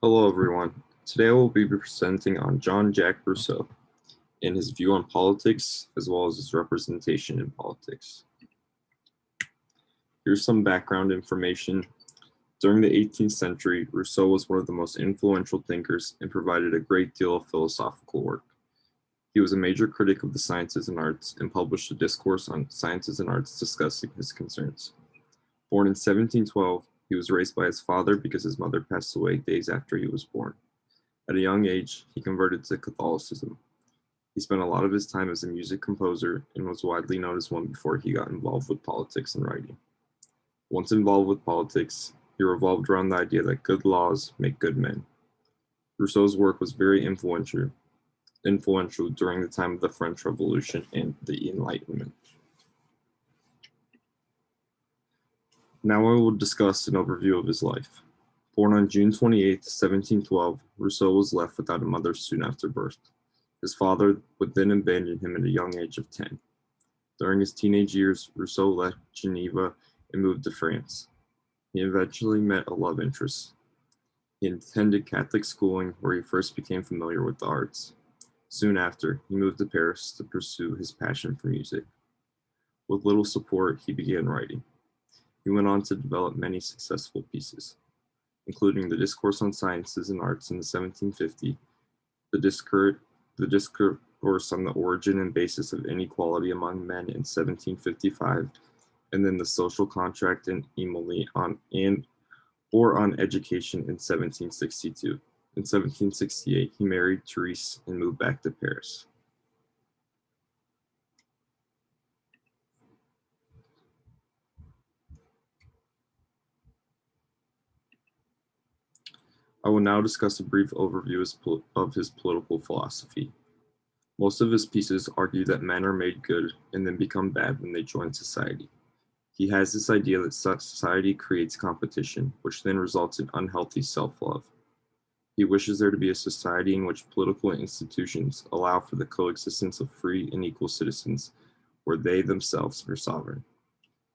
Hello, everyone. Today I will be presenting on Jean-Jacques Rousseau and his view on politics, as well as his representation in politics. Here's some background information. During the 18th century, Rousseau was one of the most influential thinkers and provided a great deal of philosophical work. He was a major critic of the sciences and arts and published a discourse on sciences and arts discussing his concerns. Born in 1712, he was raised by his father because his mother passed away days after he was born. At a young age, he converted to Catholicism. He spent a lot of his time as a music composer and was widely known as one before he got involved with politics and writing. Once involved with politics, he revolved around the idea that good laws make good men. Rousseau's work was very influential during the time of the French Revolution and the Enlightenment. Now I will discuss an overview of his life. Born on June 28, 1712, Rousseau was left without a mother soon after birth. His father would then abandon him at a young age of 10. During his teenage years, Rousseau left Geneva and moved to France. He eventually met a love interest. He attended Catholic schooling where he first became familiar with the arts. Soon after, he moved to Paris to pursue his passion for music. With little support, he began writing. He went on to develop many successful pieces, including the Discourse on Sciences and Arts in the 1750, the Discourse on the Origin and Basis of Inequality Among Men in 1755, and then the Social Contract and Emily on Education in 1762. In 1768, he married Therese and moved back to Paris. I will now discuss a brief overview of his political philosophy. Most of his pieces argue that men are made good and then become bad when they join society. He has this idea that society creates competition, which then results in unhealthy self-love. He wishes there to be a society in which political institutions allow for the coexistence of free and equal citizens, where they themselves are sovereign.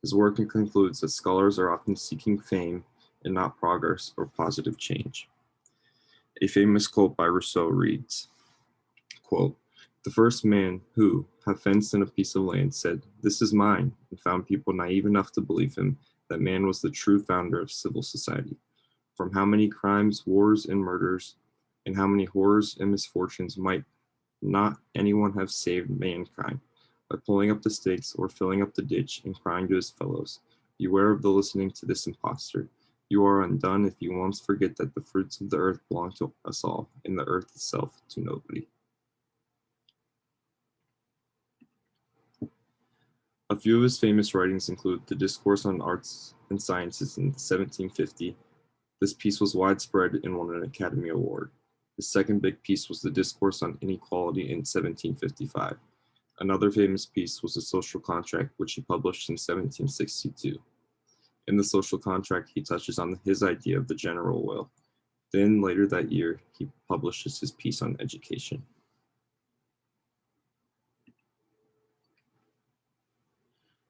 His work concludes that scholars are often seeking fame and not progress or positive change. A famous quote by Rousseau reads, quote, "The first man who, have fenced in a piece of land, said, 'This is mine,' and found people naive enough to believe him, that man was the true founder of civil society. From how many crimes, wars, and murders, and how many horrors and misfortunes might not anyone have saved mankind by pulling up the stakes or filling up the ditch and crying to his fellows, 'Beware of the listening to this impostor. You are undone if you once forget that the fruits of the earth belong to us all, and the earth itself to nobody.'" A few of his famous writings include the Discourse on Arts and Sciences in 1750. This piece was widespread and won an Academy Award. His second big piece was the Discourse on Inequality in 1755. Another famous piece was the Social Contract, which he published in 1762. In the Social Contract, he touches on his idea of the general will. Then, later that year, he publishes his piece on education.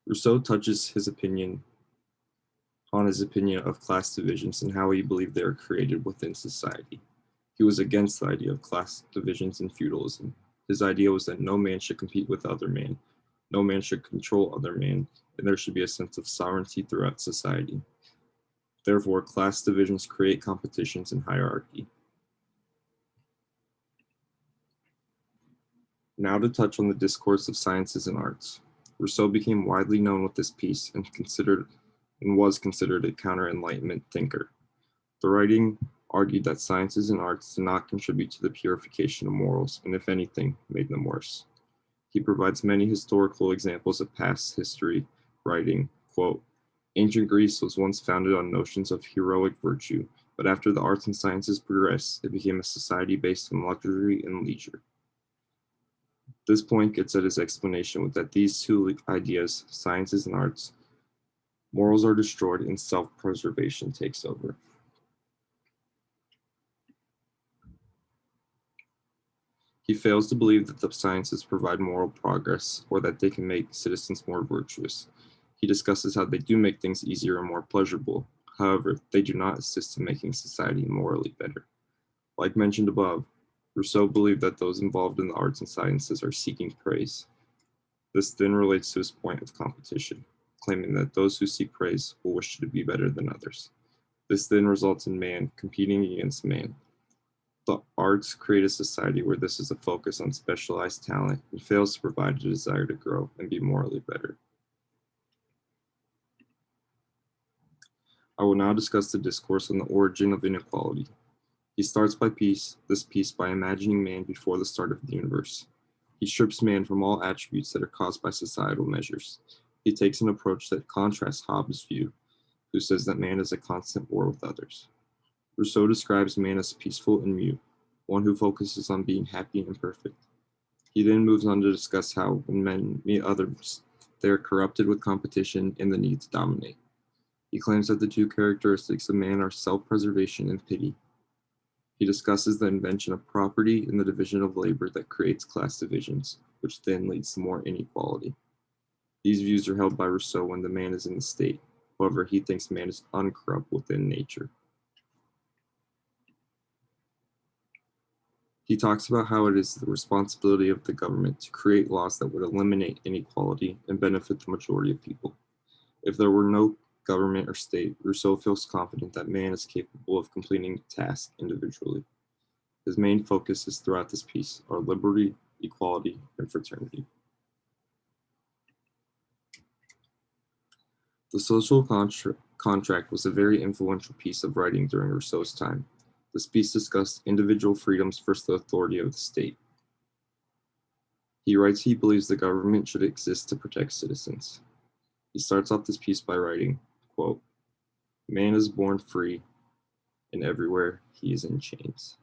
Rousseau touches his opinion of class divisions and how he believed they are created within society. He was against the idea of class divisions and feudalism. His idea was that no man should compete with other man, no man should control other man, and there should be a sense of sovereignty throughout society. Therefore, class divisions create competitions and hierarchy. Now to touch on the Discourse of Sciences and Arts. Rousseau became widely known with this piece and was considered a counter-Enlightenment thinker. The writing argued that sciences and arts did not contribute to the purification of morals, and if anything, made them worse. He provides many historical examples of past history, writing, quote, "Ancient Greece was once founded on notions of heroic virtue, but after the arts and sciences progressed, it became a society based on luxury and leisure." This point gets at his explanation with that these two ideas, sciences and arts, morals are destroyed and self-preservation takes over. He fails to believe that the sciences provide moral progress or that they can make citizens more virtuous. He discusses how they do make things easier and more pleasurable. However, they do not assist in making society morally better. Like mentioned above, Rousseau believed that those involved in the arts and sciences are seeking praise. This then relates to his point of competition, claiming that those who seek praise will wish to be better than others. This then results in man competing against man. The arts create a society where this is a focus on specialized talent and fails to provide a desire to grow and be morally better. I will now discuss the discourse on the origin of inequality. He starts this piece by imagining man before the start of the universe. He strips man from all attributes that are caused by societal measures. He takes an approach that contrasts Hobbes' view, who says that man is a constant war with others. Rousseau describes man as peaceful and mute, one who focuses on being happy and perfect. He then moves on to discuss how when men meet others, they are corrupted with competition and the need to dominate. He claims that the two characteristics of man are self-preservation and pity. He discusses the invention of property and the division of labor that creates class divisions, which then leads to more inequality. These views are held by Rousseau when the man is in the state. However, he thinks man is uncorrupt within nature. He talks about how it is the responsibility of the government to create laws that would eliminate inequality and benefit the majority of people. If there were no government or state, Rousseau feels confident that man is capable of completing tasks individually. His main focuses throughout this piece are liberty, equality, and fraternity. The social contract was a very influential piece of writing during Rousseau's time. This piece discussed individual freedoms versus the authority of the state. He writes he believes the government should exist to protect citizens. He starts off this piece by writing, quote, "Man is born free, and everywhere he is in chains."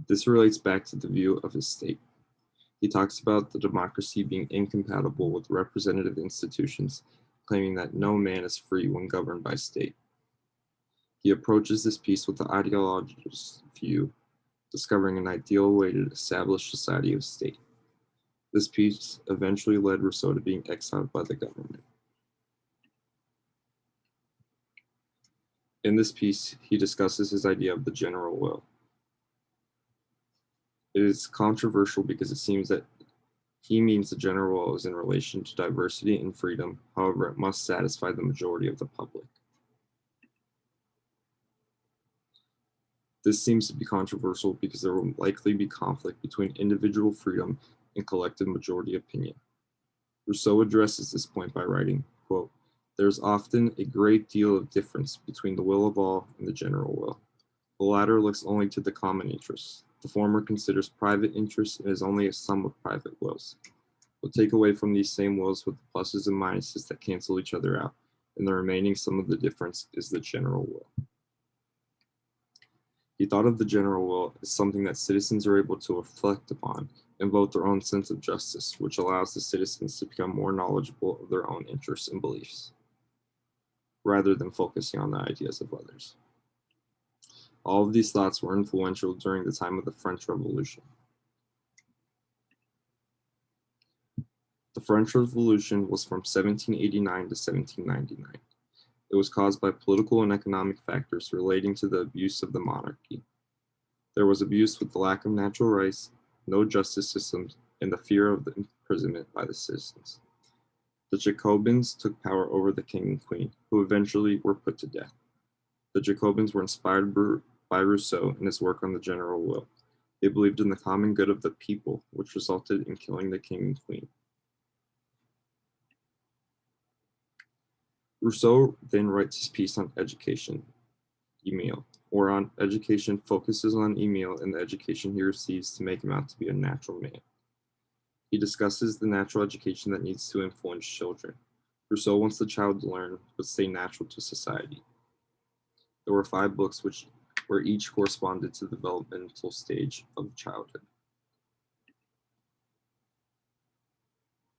This relates back to the view of his state. He talks about the democracy being incompatible with representative institutions, claiming that no man is free when governed by state. He approaches this piece with the ideologist's view, discovering an ideal way to establish society of state. This piece eventually led Rousseau to being exiled by the government. In this piece, he discusses his idea of the general will. It is controversial because it seems that he means the general will is in relation to diversity and freedom, however, it must satisfy the majority of the public. This seems to be controversial because there will likely be conflict between individual freedom and collective majority opinion. Rousseau addresses this point by writing, quote, "There is often a great deal of difference between the will of all and the general will. The latter looks only to the common interests. The former considers private interests and is only a sum of private wills. But take away from these same wills with the pluses and minuses that cancel each other out, and the remaining sum of the difference is the general will." He thought of the general will as something that citizens are able to reflect upon and vote their own sense of justice, which allows the citizens to become more knowledgeable of their own interests and beliefs, rather than focusing on the ideas of others. All of these thoughts were influential during the time of the French Revolution. The French Revolution was from 1789 to 1799. It was caused by political and economic factors relating to the abuse of the monarchy. There was abuse with the lack of natural rights, no justice systems, and the fear of the imprisonment by the citizens. The Jacobins took power over the king and queen, who eventually were put to death. The Jacobins were inspired by Rousseau and his work on the general will. They believed in the common good of the people, which resulted in killing the king and queen. Rousseau then writes his piece on education, Emile, whereon education focuses on Emile and the education he receives to make him out to be a natural man. He discusses the natural education that needs to influence children. Rousseau wants the child to learn but stay natural to society. There were 5 books where each corresponded to the developmental stage of childhood.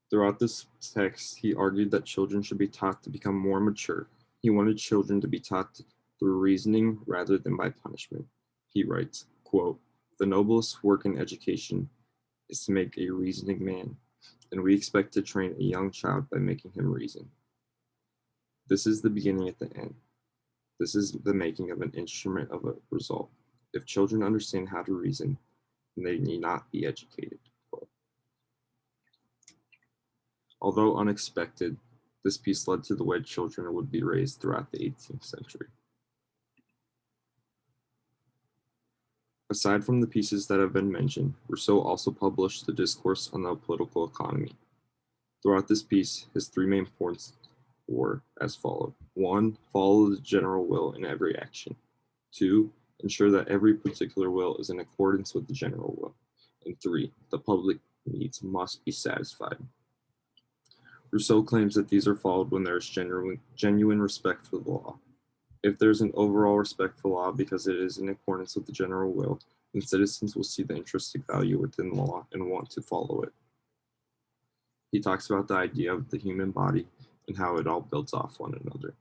Throughout this text, he argued that children should be taught to become more mature. He wanted children to be taught through reasoning rather than by punishment. He writes, quote, "The noblest work in education is to make a reasoning man, and we expect to train a young child by making him reason. This is the beginning at the end. This is the making of an instrument of a result. If children understand how to reason, then they need not be educated. Quote. Although unexpected, this piece led to the way children would be raised throughout the 18th century. Aside from the pieces that have been mentioned, Rousseau also published the Discourse on the Political Economy. Throughout this piece, his three main points were as follows. 1. Follow the general will in every action. 2. Ensure that every particular will is in accordance with the general will. And 3. The public needs must be satisfied. Rousseau claims that these are followed when there is genuine respect for the law. If there's an overall respect for law because it is in accordance with the general will, then citizens will see the intrinsic value within law and want to follow it. He talks about the idea of the human body and how it all builds off one another.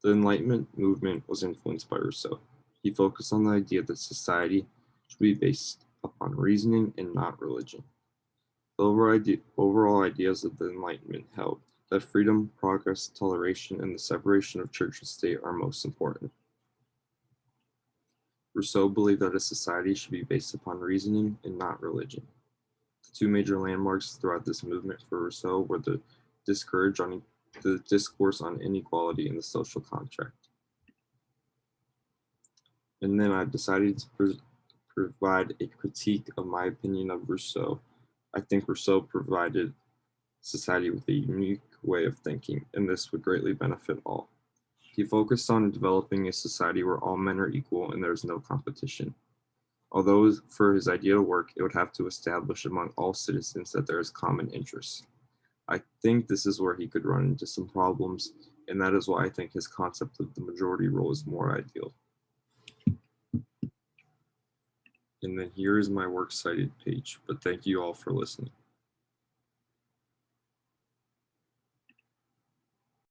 The Enlightenment movement was influenced by Rousseau. He focused on the idea that society should be based upon reasoning and not religion. The overall ideas of the Enlightenment held that freedom, progress, toleration, and the separation of church and state are most important. Rousseau believed that a society should be based upon reasoning and not religion. The two major landmarks throughout this movement for Rousseau were the discourse on inequality and the social contract. And then I decided to provide a critique of my opinion of Rousseau. I think Rousseau provided society with a unique way of thinking, and this would greatly benefit all. He focused on developing a society where all men are equal and there is no competition. Although for his idea to work, it would have to establish among all citizens that there is common interests. I think this is where he could run into some problems, and that is why I think his concept of the majority rule is more ideal. And then here is my works cited page, but thank you all for listening.